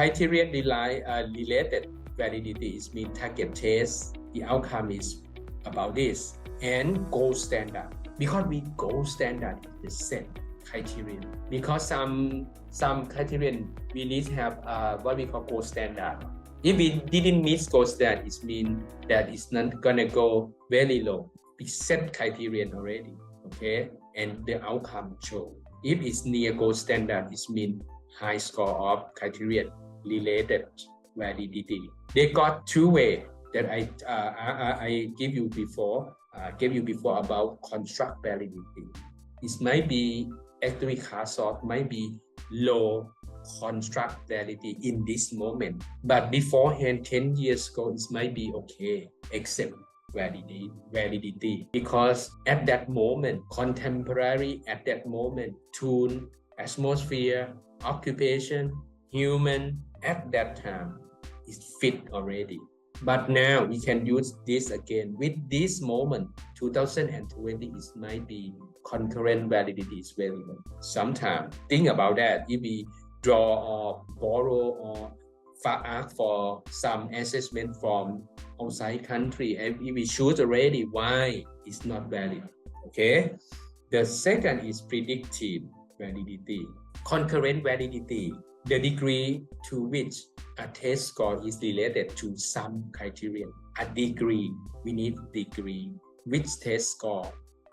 criterion related validity is mean target test. The outcome is about this and gold standard. Because we gold standard is the set criterion. Because some criterion we need to have what we call gold standard. If we didn't meet gold standard, it means that it's not gonna go very low. We set criterion already, okay, and the outcome show. If it's near gold standard, it means high score of criterion related validity. They got two ways that I gave you before about construct validity. It might be actually Carsoft might be low construct validity in this moment, but beforehand 10 years ago it might be okay except validity because at that moment contemporary at that moment tune atmosphere occupation human at that time is fit already. But now we can use this again with this moment 2020 it might be concurrent validity is relevant. Sometimes think about that if we draw or borrow or ask for some assessment from outside country and if we choose already why it's not valid. Okay. The second is predictive validity. Concurrent validity, the degree to which a test score is related to some criterion. A degree, we need degree. Which test score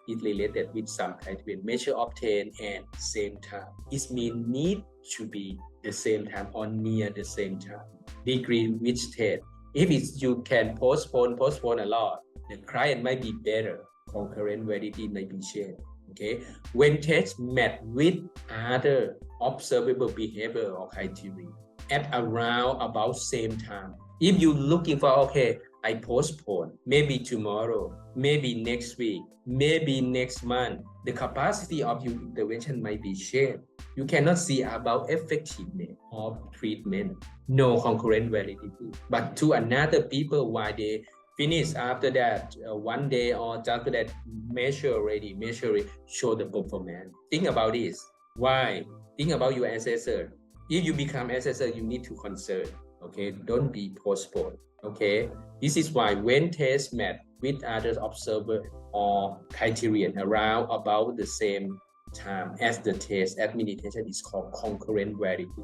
is related with some criterion. Measure obtained and same time. It means need to be the same time or near the same time. Degree which test. If it's, you can postpone a lot, the client might be better. Concurrent validity might be changed. Okay, when tests met with other observable behavior or criteria at around about same time. If you're looking for, okay, I postpone, maybe tomorrow, maybe next week, maybe next month, the capacity of your intervention might be changed. You cannot see about effectiveness of treatment, no concurrent validity. But to another people, why they finish after that one day or after that measure it, show the performance. Think about this. Why? Think about your assessor. If you become assessor, you need to concern. Okay, don't be postponed. Okay, this is why when tests met with other observer or criterion around about the same time as the test administration is called concurrent validity.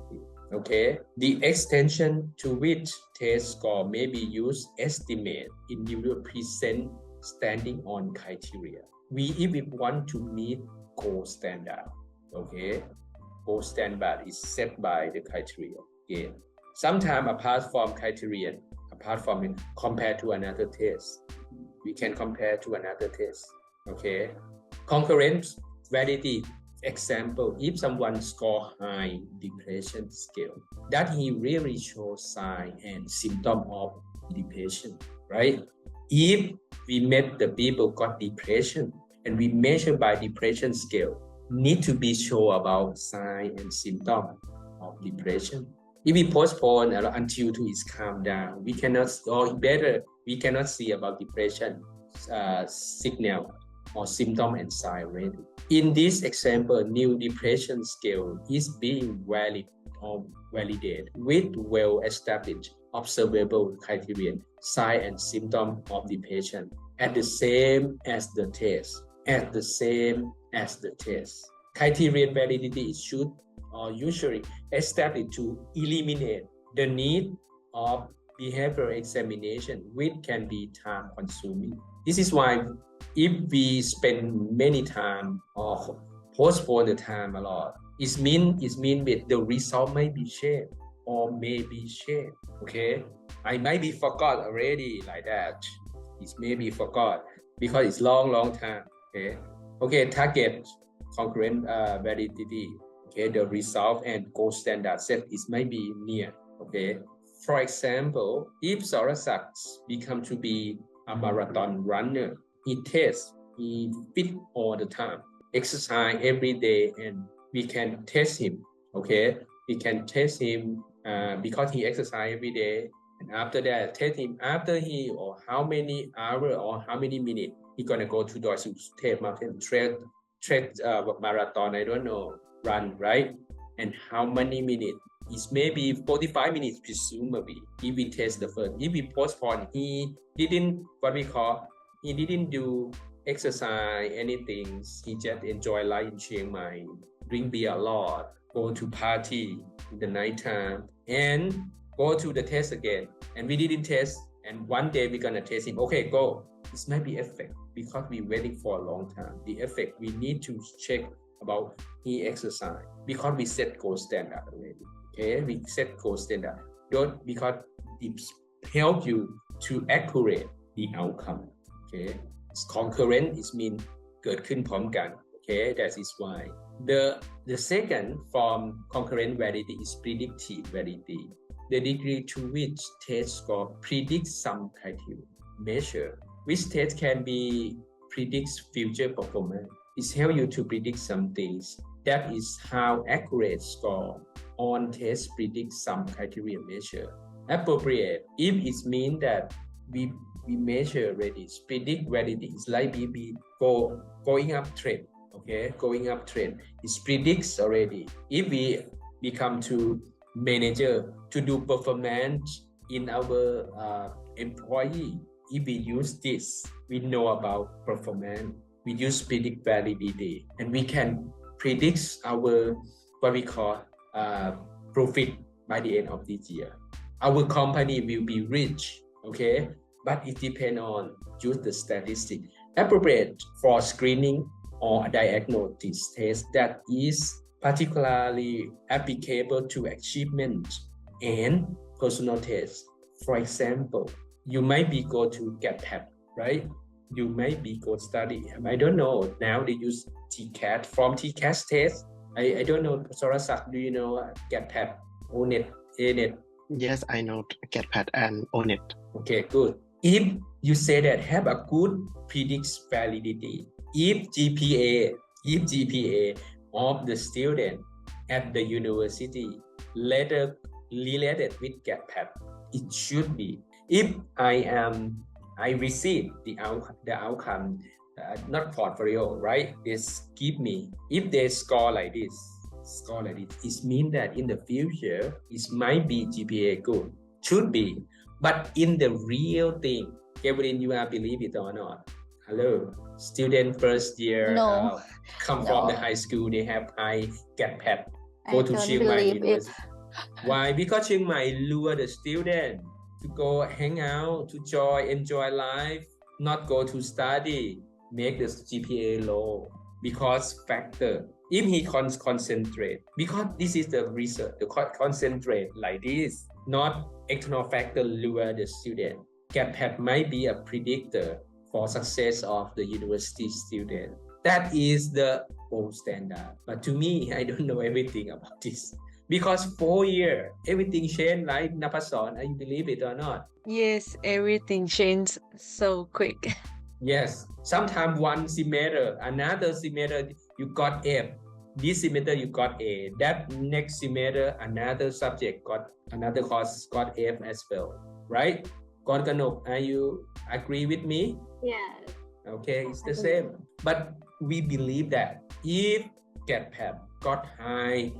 Okay, the extension to which test score may be used estimate individual present standing on criteria. If we want to meet gold standard, okay, gold standard is set by the criteria. Again, sometimes apart from criterion, compared to another test, we can compare to another test. Okay, concurrent validity. Example, if someone score high depression scale, that he really shows sign and symptom of depression, right? If we met the people got depression and we measure by depression scale, need to be sure about sign and symptom of depression. If we postpone until it's calmed down, we cannot, or better, we cannot see about depression signal or symptom and sign already. In this example, new depression scale is being valid or validated with well-established observable criterion, sign and symptom of depression at the same as the test. Criterion validity should or usually established to eliminate the need of behavioral examination, which can be time consuming. This is why if we spend many time or postpone the time a lot, it means that the result might be changed or may be changed. Okay, I might be forgot already like that. It may be forgot because it's long time. Okay, target concurrent validity. Okay, the result and gold standard set is might be near. Okay, for example, if Sorasak become to be a marathon runner, he fit all the time, exercise every day, and we can test him. Okay, we can test him because he exercise every day, and after that, test him after he or how many hours or how many minutes he gonna go to the Sutate Mountain trail marathon. I don't know, run, right? and how many minutes. It's maybe 45 minutes presumably if we test the first. If we postpone, he didn't he didn't do exercise, anything. He just enjoy life in Chiang Mai, drink beer a lot, go to party in the night time, and go to the test again. And we didn't test, and one day we're gonna test him. Okay, go. This might be effect because we waiting for a long time. The effect we need to check about he exercise because we set goal standard already. Okay, we set goal standard. Don't because it help you to accurate the outcome. Okay, it's concurrent. It means เกิดขึ้นพร้อมกัน Okay, that is why. The second form concurrent validity is predictive validity. The degree to which test score predicts some criteria measure. Which test can be predicts future performance. It helps you to predict some things. That is how accurate score on test predicts some criteria measure. Appropriate if it means that we measure already. Predict validity is like going up trend. Okay, going up trend. It predicts already. If we become to manager to do performance in our employee, if we use this, we know about performance. We use predict validity, and we can predict our what we call profit by the end of this year. Our company will be rich. Okay, but it depends on use the statistic appropriate for screening or diagnosis test that is particularly applicable to achievement and personal tests. For example, you might be go to GAPAP, right? You might be go study. I don't know. Now they use TCAT from TCAT test. I don't know. Sorasak, do you know GAPAP, ONET, ANET? Yes, I know GetPad and ONET. Okay, good. If you say that have a good predicts validity, if GPA of the student at the university later related with GAPAP, it should be. If I receive the outcome, not portfolio, right? They give me. If they score like this, it means that in the future it might be GPA good, should be. But in the real thing, Kevin, you are believe it or not? Hello, student first year, No. come from the high school, they have high GAPAP, go to Chiang Mai University. Why? Because Chiang Mai lure the student to go hang out, to enjoy life, not go to study, make the GPA low. Because factor, if he concentrate, because this is the research, the concentrate like this, not external factor lure the student. GAPAP might be a predictor for success of the university student. That is the gold standard. But to me, I don't know everything about this. Because 4 years, everything changed, right, Napason? You believe it or not? Yes, everything changed so quick. Yes. Sometimes one semester, another semester, you got F. This semester, you got A. That next semester, another subject got, another course got F as well. Right? Konkanok, are you agree with me? Yes. Okay, it's the same. But we believe that if GAPAP got high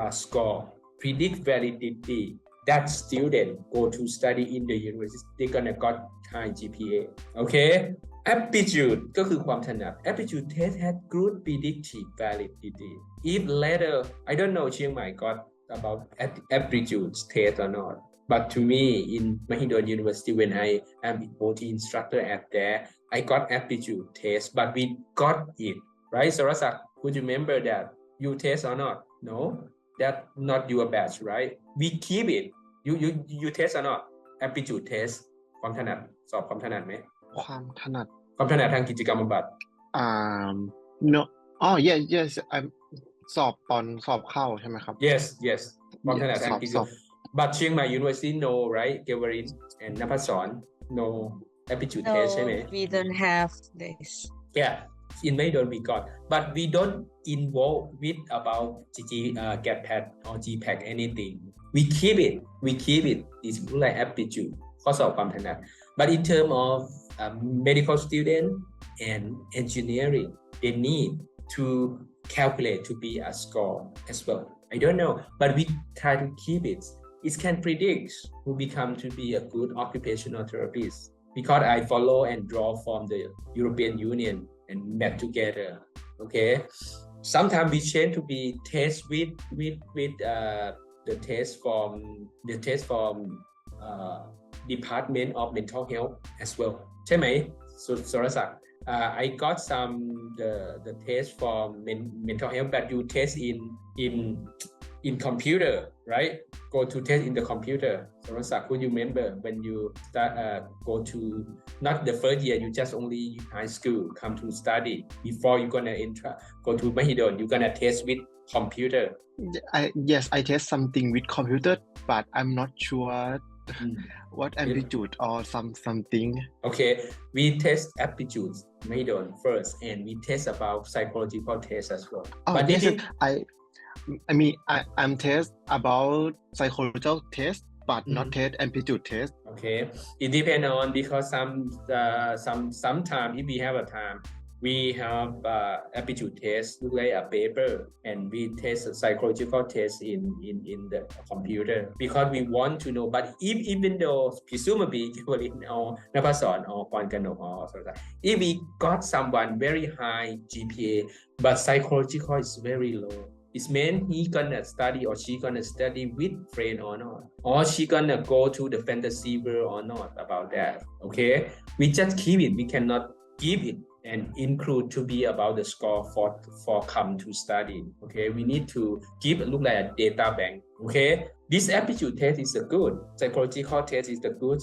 score, predict validity, that student go to study in the university, they're gonna got high GPA. Okay? Aptitude ก็คือความถนัด Aptitude test had good predictive validity. If later, I don't know Chiang Mai got about aptitude test or not. But to me, in Mahidol University, when I am OT instructor at there, I got aptitude test, but we got it, right? Sorasak, could you remember that? You test or not? No, that not your batch, right? We keep it. You test or not? Aptitude test ความถนัดสอบความถนัดไหม ความถนัด ความถนัดทางกิจกรรมบำบัด no yes I'm สอบตอนสอบเข้าใช่ไหมครับ yes ความถนัดทางกิจกรรม but Chiang Mai University no, right? Gawarin and Napason no aptitude test ใช่ไหม we don't have this. Yeah, in Mahidol we got, but we don't involve with about GAPAP or GPAC anything. We keep it. It's like aptitude ข้อสอบความถนัด but in terms of medical student and engineering, they need to calculate to be a score as well. I don't know, but we try to keep it. It can predict who become to be a good occupational therapist because I follow and draw from the European Union and map together. Okay, sometimes we change to be test with the test from Department of Mental Health as well ใช่ไหมสุรศักดิ์ I got some the test from mental health but you test in computer right go to test in the computerสุรศักดิ์ could you remember when you start go to not the first year you just only high school come to study before you gonna enter go to Mahidol you gonna test with computer Yes, I test something with computer, but I'm not sure what amplitude or something. Okay, we test aptitudes Mahidol first and we test about psychological tests as well. Oh, but yes, I mean I'm test about psychological test, but not test amplitude test. Okay, it depends on because sometime if we have a time we have aptitude test look like a paper and we test a psychological test in the computer because we want to know but even though presumably or Napasan or Kwankanok or something if we got someone very high GPA but psychological is very low it means he gonna study or she gonna study with friend or not or she gonna go to the fantasy world or not about that okay we just keep it we cannot give it and include to be about the score for come to study okay we need to give look like a data bank okay this aptitude test is a good psychological test is the good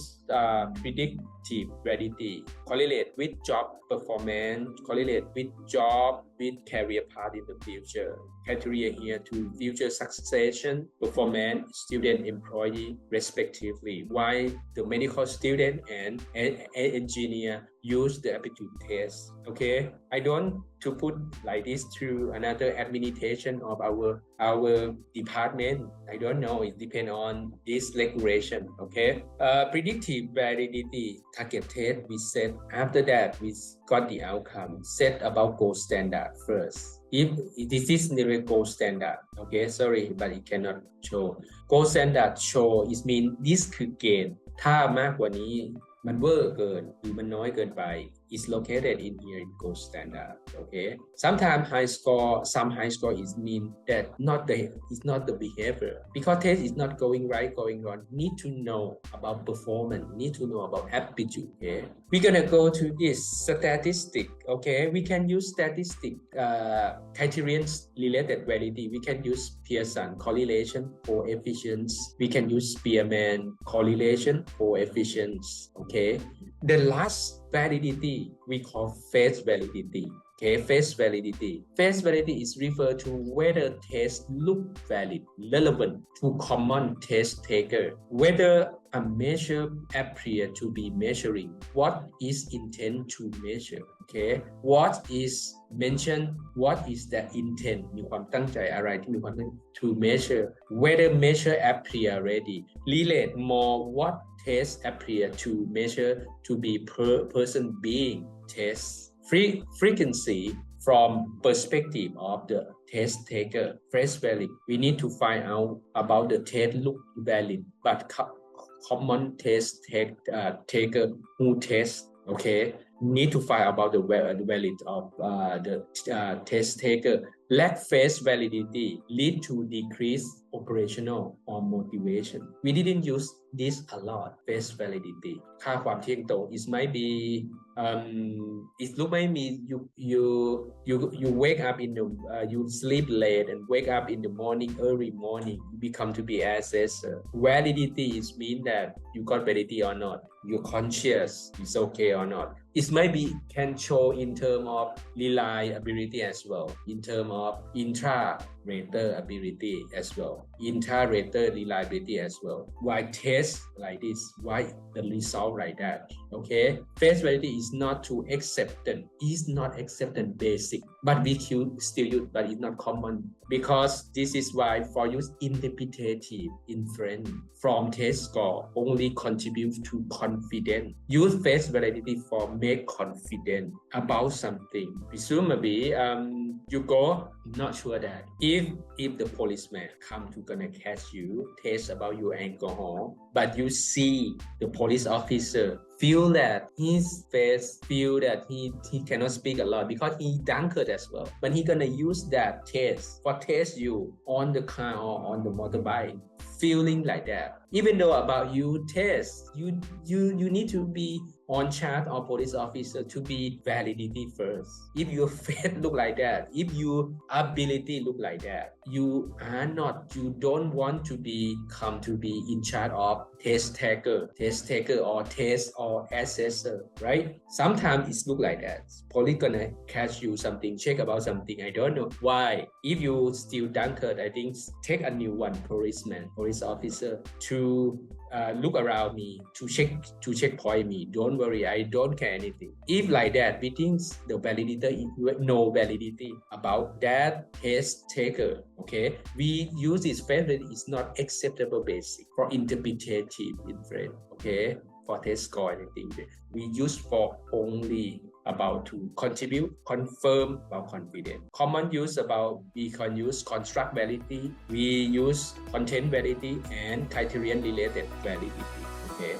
predictive validity correlate with job performance correlate with job with career path in the future criteria here to future succession performance student employee respectively why the medical student and engineer use the aptitude test okay I don't to put like this through another administration of our department I don't know it depends on this regulation okay predictive validity target test we set after that we got the outcome set about gold standard first if this is the gold standard okay sorry but it cannot show gold standard show it mean this คือเกณฑ์ถ้ามากกว่านี้มันเวอร์เกินหรือมันน้อยเกินไป is located in here in gold standard okay sometimes some high score is mean that it's not the behavior because test is not going right going wrong need to know about performance need to know about aptitude okay we're gonna go to this statistic okay we can use statistic criterion related validity we can use Pearson correlation coefficients we can use Spearman correlation coefficients okay the last validity we call face validity okay face validity is referred to whether test look valid relevant to common test taker whether a measure appear to be measuring what is intent to measure okay what is mentioned what is the intent มีความตั้งใจอะไรที่มีความตั้ง to measure whether measure appear ready relate more what test appear to measure to be person being test frequency from perspective of the test taker face valid we need to find out about the test look valid but common test taker who test okay need to find about the valid of the test taker lack face validity lead to decrease operational or motivation we didn't use this a lot face validity ค่าความเที่ยงตรง it might be it look might be you wake up in the you sleep late and wake up in the morning early morning you become to be assessor validity is mean that you got validity or not you're conscious it's okay or not it might be can show in term of reliability as well in term of intra-rater ability as well intra-rater reliability as well why test like this why the result like that okay face validity is not to acceptance is not acceptance basic but we still use but it's not common because this is why for use interpretative inference from test score only contribute to confidence use face validity for make confident about something presumably you go not sure that if the policeman come to gonna catch you, test about your alcohol, but you see the police officer feel that his face feel that he cannot speak a lot because he drunkard as well, but he gonna use that test for test you on the car or on the motorbike, feeling like that. Even though about you test, you need to be on chart or police officer to be validity first. If your face look like that, if your ability look like that, you don't want to come to be in charge of test taker or test or assessor, right? Sometimes it's look like that. Police gonna catch you something, check about something. I don't know why. If you still drunkard, I think take a new one, police officer to look around me to checkpoint me. Don't worry, I don't care anything. If like that, we think the validity no validity about that test taker. Okay, we use this validity is not acceptable basic for interpretative inference. Okay, for test score anything we use for only about to contribute, confirm, about confidence. Common use about we can use construct validity, we use content validity and criterion related validity. Okay.